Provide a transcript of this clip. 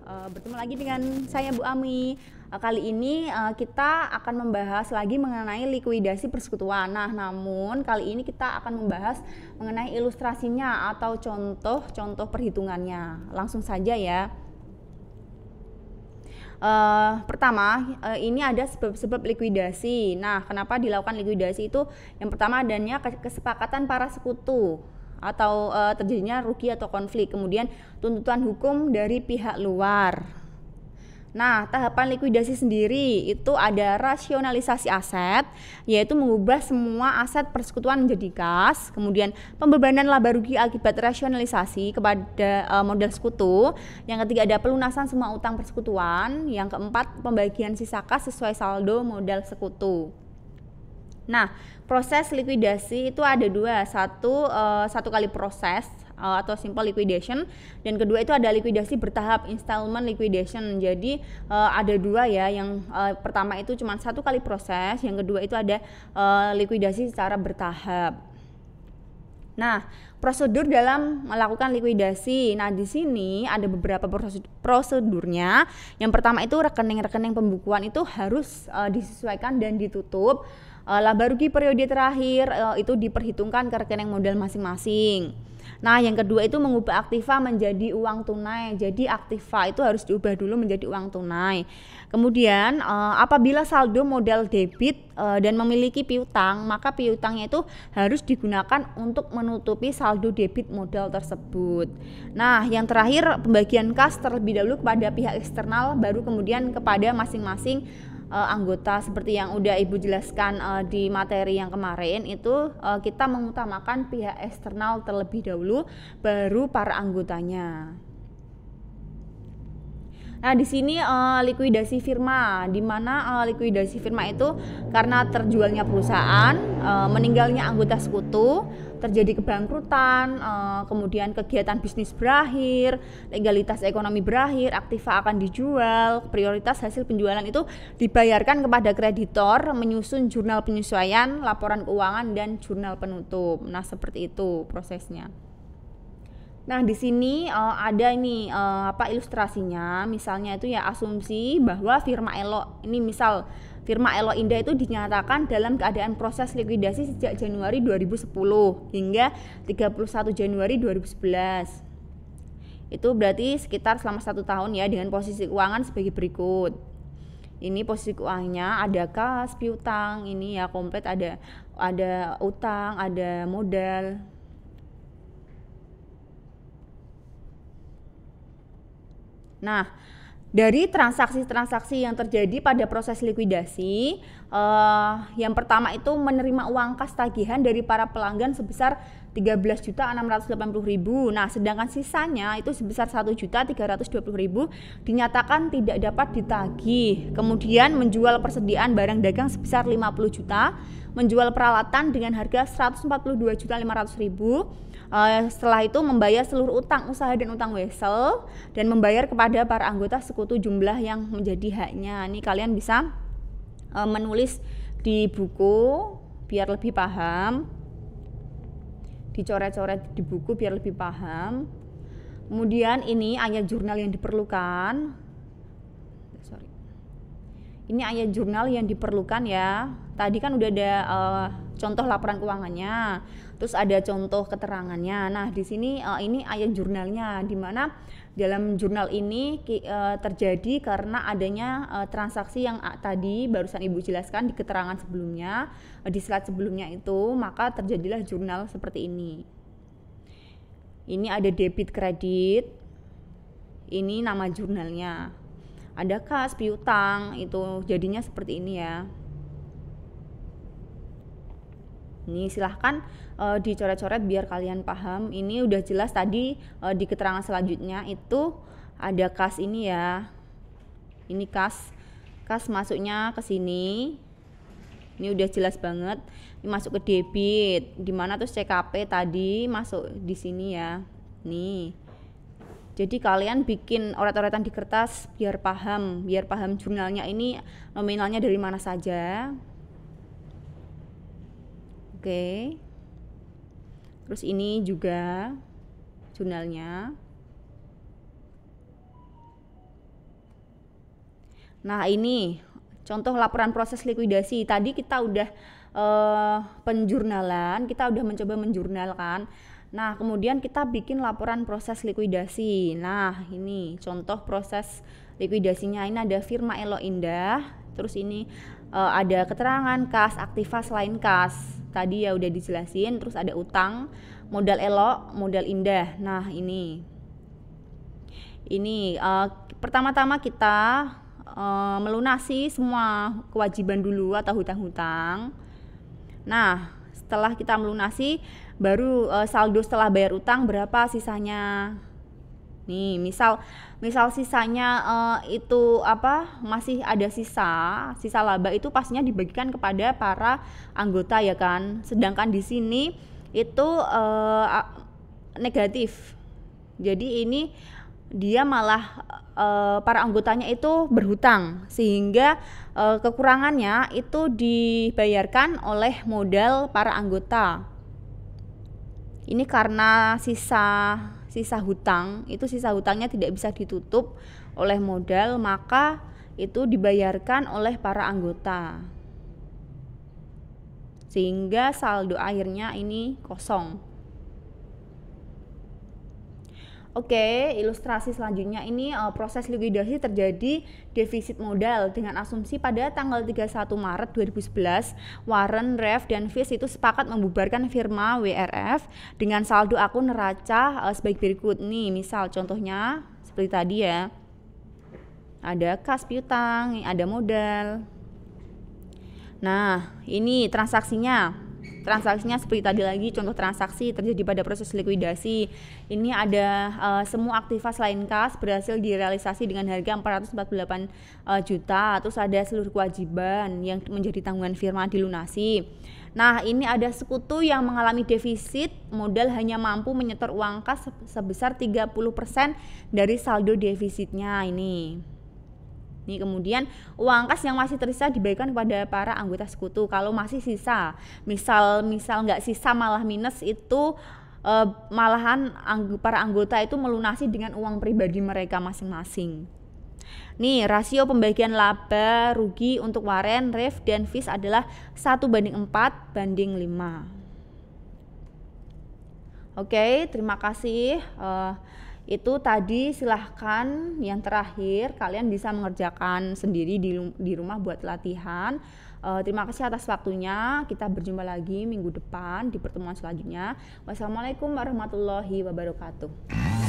Bertemu lagi dengan saya Bu Ami. Kali ini kita akan membahas lagi mengenai likuidasi persekutuan. Nah, namun kali ini kita akan membahas mengenai ilustrasinya atau contoh-contoh perhitungannya. Langsung saja ya. Pertama, ini ada sebab-sebab likuidasi. Nah, kenapa dilakukan likuidasi itu? Yang pertama adanya kesepakatan para sekutu atau terjadinya rugi atau konflik, kemudian tuntutan hukum dari pihak luar. Nah, tahapan likuidasi sendiri itu ada rasionalisasi aset, yaitu mengubah semua aset persekutuan menjadi kas, kemudian pembebanan laba rugi akibat rasionalisasi kepada modal sekutu. Yang ketiga ada pelunasan semua utang persekutuan. Yang keempat pembagian sisa kas sesuai saldo modal sekutu. Nah, proses likuidasi itu ada dua, satu kali proses atau simple liquidation, dan kedua itu ada likuidasi bertahap, installment liquidation. Jadi ada dua ya, yang pertama itu cuma satu kali proses, yang kedua itu ada likuidasi secara bertahap. Nah, prosedur dalam melakukan likuidasi. Nah, di sini ada beberapa prosedurnya. Yang pertama itu rekening-rekening pembukuan itu harus disesuaikan dan ditutup. Laba rugi periode terakhir itu diperhitungkan ke rekening modal masing-masing. Nah, yang kedua itu mengubah aktiva menjadi uang tunai. Jadi aktiva itu harus diubah dulu menjadi uang tunai. Kemudian apabila saldo modal debit dan memiliki piutang, maka piutangnya itu harus digunakan untuk menutupi saldo debit modal tersebut. Nah, yang terakhir pembagian kas terlebih dahulu kepada pihak eksternal, baru kemudian kepada masing-masing anggota. Seperti yang udah Ibu jelaskan di materi yang kemarin itu, kita mengutamakan pihak eksternal terlebih dahulu, baru para anggotanya. Nah, di sini likuidasi firma, di mana likuidasi firma itu karena terjualnya perusahaan, meninggalnya anggota sekutu, terjadi kebangkrutan, kemudian kegiatan bisnis berakhir, legalitas ekonomi berakhir, aktiva akan dijual, prioritas hasil penjualan itu dibayarkan kepada kreditor, menyusun jurnal penyesuaian, laporan keuangan, dan jurnal penutup. Nah, seperti itu prosesnya. Nah, di sini ada ini ilustrasinya. Misalnya itu ya, asumsi bahwa firma Elo ini, misal firma Elo Indah itu dinyatakan dalam keadaan proses likuidasi sejak Januari 2010 hingga 31 Januari 2011. Itu berarti sekitar selama 1 tahun ya, dengan posisi keuangan sebagai berikut. Ini posisi keuangannya ada kas, piutang, ini ya komplit, ada utang, ada modal. Nah, dari transaksi-transaksi yang terjadi pada proses likuidasi, yang pertama itu menerima uang kas tagihan dari para pelanggan sebesar 13.680.000. Nah, sedangkan sisanya itu sebesar 1.320.000 dinyatakan tidak dapat ditagih. Kemudian menjual persediaan barang dagang sebesar 50 juta, menjual peralatan dengan harga 142.500.000. Setelah itu membayar seluruh utang usaha dan utang wesel, dan membayar kepada para anggota sekutu jumlah yang menjadi haknya. Ini kalian bisa menulis di buku biar lebih paham, dicoret-coret di buku biar lebih paham. Kemudian ini ayat jurnal yang diperlukan. Ini ayat jurnal yang diperlukan ya. Tadi kan udah ada contoh laporan keuangannya, terus ada contoh keterangannya. Nah, di sini ini ayat jurnalnya, di mana dalam jurnal ini terjadi karena adanya transaksi yang tadi barusan Ibu jelaskan di keterangan sebelumnya, di slide sebelumnya itu, maka terjadilah jurnal seperti ini. Ini ada debit kredit, ini nama jurnalnya. Ada kas, piutang, itu jadinya seperti ini ya. Ini silahkan dicoret-coret biar kalian paham. Ini udah jelas tadi di keterangan selanjutnya itu ada kas ini ya. Ini kas masuknya ke sini. Ini udah jelas banget. Ini masuk ke debit. Dimana terus CKP tadi masuk di sini ya. Nih. Jadi kalian bikin oret-oretan di kertas biar paham jurnalnya ini nominalnya dari mana saja. Oke. Terus ini juga jurnalnya. Nah, ini contoh laporan proses likuidasi. Tadi kita udah penjurnalan, kita udah mencoba menjurnalkan. Nah, kemudian kita bikin laporan proses likuidasi. Nah, ini contoh proses likuidasinya. Ini ada firma Elo Indah, terus ini ada keterangan kas, aktiva selain kas. Tadi ya udah dijelasin, terus ada utang, modal Elo, modal Indah. Nah, ini pertama-tama kita melunasi semua kewajiban dulu atau hutang-hutang. Nah, setelah kita melunasi, baru saldo setelah bayar utang berapa sisanya. Nih, misal sisanya itu masih ada sisa laba, itu pastinya dibagikan kepada para anggota ya kan. Sedangkan di sini itu negatif. Jadi ini dia malah para anggotanya itu berhutang, sehingga kekurangannya itu dibayarkan oleh modal para anggota. Ini karena sisa hutang, itu sisa hutangnya tidak bisa ditutup oleh modal, maka itu dibayarkan oleh para anggota, sehingga saldo akhirnya ini kosong. Oke, ilustrasi selanjutnya ini proses likuidasi terjadi defisit modal dengan asumsi pada tanggal 31 Maret 2011 Warren, Rev, dan Fish itu sepakat membubarkan firma WRF dengan saldo akun neraca sebagai berikut. Nih, misal contohnya seperti tadi ya. Ada kas piutang, ada modal. Nah, ini transaksinya seperti tadi lagi, contoh transaksi terjadi pada proses likuidasi. Ini ada semua aktiva selain kas berhasil direalisasi dengan harga 448 juta. Terus ada seluruh kewajiban yang menjadi tanggungan firma dilunasi. Nah, ini ada sekutu yang mengalami defisit modal hanya mampu menyetor uang kas sebesar 30% dari saldo defisitnya ini. Nih, kemudian uang kas yang masih tersisa dibagikan kepada para anggota sekutu. Kalau masih sisa, misal nggak sisa malah minus, itu malahan para anggota itu melunasi dengan uang pribadi mereka masing-masing. Nih, rasio pembagian laba rugi untuk Warren, Rev, dan Fish adalah 1:4:5. Oke, terima kasih. Itu tadi, silahkan yang terakhir kalian bisa mengerjakan sendiri di rumah buat latihan. Terima kasih atas waktunya. Kita berjumpa lagi minggu depan di pertemuan selanjutnya. Wassalamualaikum warahmatullahi wabarakatuh.